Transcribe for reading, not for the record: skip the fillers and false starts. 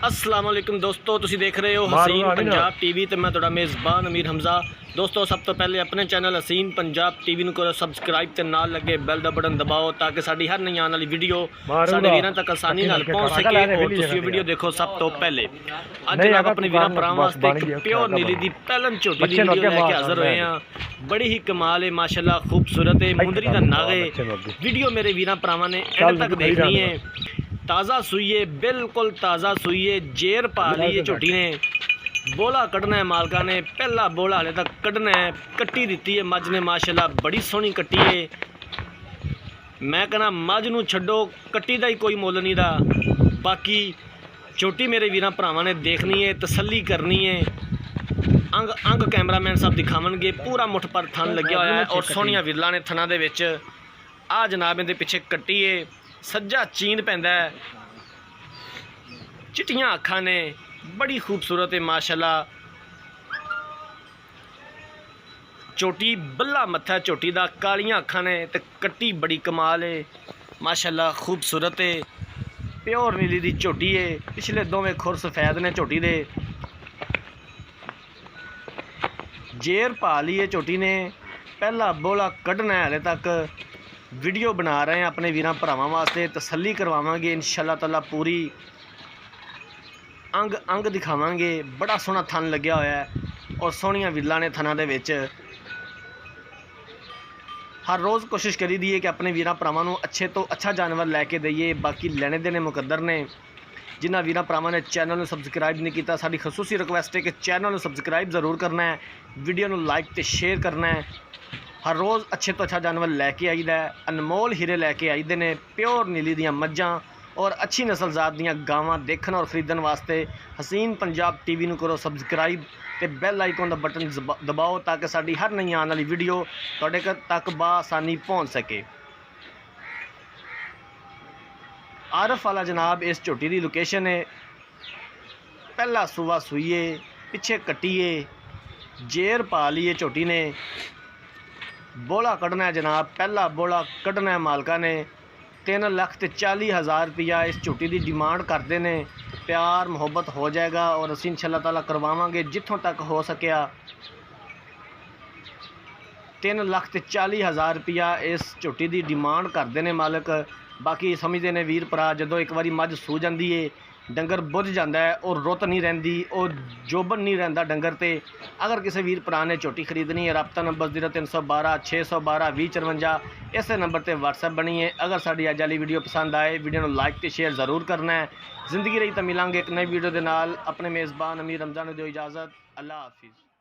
अस्सलाम वालेकुम दोस्तों, तुसी देख रहे हो हसीन पंजाब टीवी ते मैं तुहाडा मेज़बान अमीर हमजा। दोस्तों सब तो पहले अपने चैनल हसीन पंजाब टीवी नूं करो सबसक्राइब ते नाल लगे बैल दा बटन दबाओ ताकि साडी हर नई आने वाली वीडियो साडे वीरां तक आसानी नाल पहुंच सके और तुसी वीडियो देखो सब तो पहले। अज जनाब अपने वीरां भरावां वास्ते एक प्योर नीली दी पहलन झोटी दी वीडियो लेके हाज़र होए हां। बड़ी ही कमाल है माशाल्लाह, खूबसूरत है, मुंदरी दा नाग है। वीडियो मेरे वीरां भरावां ने एंड तक देखनी है। ताज़ा सुइए, बिल्कुल ताज़ा सुइए, जेर पा ली है झोटी ने। बोला कढ़ना है मालका ने, पहला बोला हाले तक कढ़ना है। कट्टी दी है मझ ने माशाल्लाह, बड़ी सोहनी कट्टी है। मैं कहना मझ नूं छड्डो, कट्टी का ही कोई मुल नहीं दा। बाकी झोटी मेरे वीरां भरावां ने देखनी है, तसल्ली करनी है। अंग अंग कैमरामैन साहब दिखावणगे, पूरा मुठ पर थन लग्या होया है और सोहनियां विरलां ने थना दे विच। आ जनाब इहदे पिछे कट्टी है, सज्जा चीन पैंदा है, चिट्टियां अखां ने, बड़ी खूबसूरत है माशाल्लाह। झोटी बल्ला मत्था झोटी दा, कालियां अखां ने ते कट्टी बड़ी कमाल है माशाल्लाह, खूबसूरत है। प्योर नीली दी झोटी है, पिछले दोवें खुर सफेद ने झोटी दे। जेर पा ली है झोटी ने, पहला बोला कढ़ना है। हाले तक वीडियो बना रहे हैं अपने वीरां भरावां वास्ते, तसल्ली करवावांगे इंशाअल्लाह ताला पूरी। अंग अंग दिखावांगे, बड़ा सोहना थन लग्या होया है और सोहनियां विरलां ने थना दे विच। हर रोज़ कोशिश करी दी है कि अपने वीरां भरावां नूं अच्छे तो अच्छा जानवर लैके दईए। बाकी लेने देने मुकद्दर ने। जिन्हां वीरां भरावां ने चैनल नूं सबसक्राइब नहीं किया, साडी खसूसी रिक्वेस्ट है कि चैनल नूं सबसक्राइब जरूर करना है, वीडियो नूं लाइक ते शेयर करना है। हर रोज़ अच्छे तो अच्छा जानवर लैके आईदा है, अनमोल हीरे लैके आईदे ने। प्योर नीली दियां मज्जां और अच्छी नस्ल जात दियां गावां देखण और खरीदण वास्ते हसीन पंजाब टीवी नूं करो सबसक्राइब ते बैल आइकन दा बटन दबाओ ताकि साडी हर नई आने वाली वीडियो तुहाडे तक बआसानी पहुँच सके। आरफ वाला जनाब इस झोटी की लोकेशन है। पहला सूआ सुइए, पिछे कट्टिए, जेर पा ली है झोटी ने। बोला कढ़ना है जनाब, पहला बोला कढ़ना है मालका ने। 3,40,000 रुपया इस झोटी की डिमांड करते हैं। प्यार मुहब्बत हो जाएगा और असीं इंशाअल्लाह ताला करवावांगे जिथों तक हो सकिया। 3,40,000 रुपया इस झोटी की डिमांड करते हैं मालक। बाकी समझते हैं वीर भरा, जदों एक बारी मझ सू जाती है, डंगर बुझ जाता है और रुत नहीं रहिंदी, और जोबन नहीं रहिंदा डंगर ते। अगर किसी वीर भरा ने झोटी खरीदनी है, रबता नंबर 0312 612 2054 इस नंबर पर व्हाट्सएप बनी है। अगर साडी अज वाली वीडियो पसंद आए, वीडियो को लाइक तो शेयर जरूर करना है। जिंदगी रही तो मिलांगे एक नई वीडियो के नाल। अपने मेज़बान अमीर रमज़ान को दो इजाज़त। अल्लाह हाफिज़।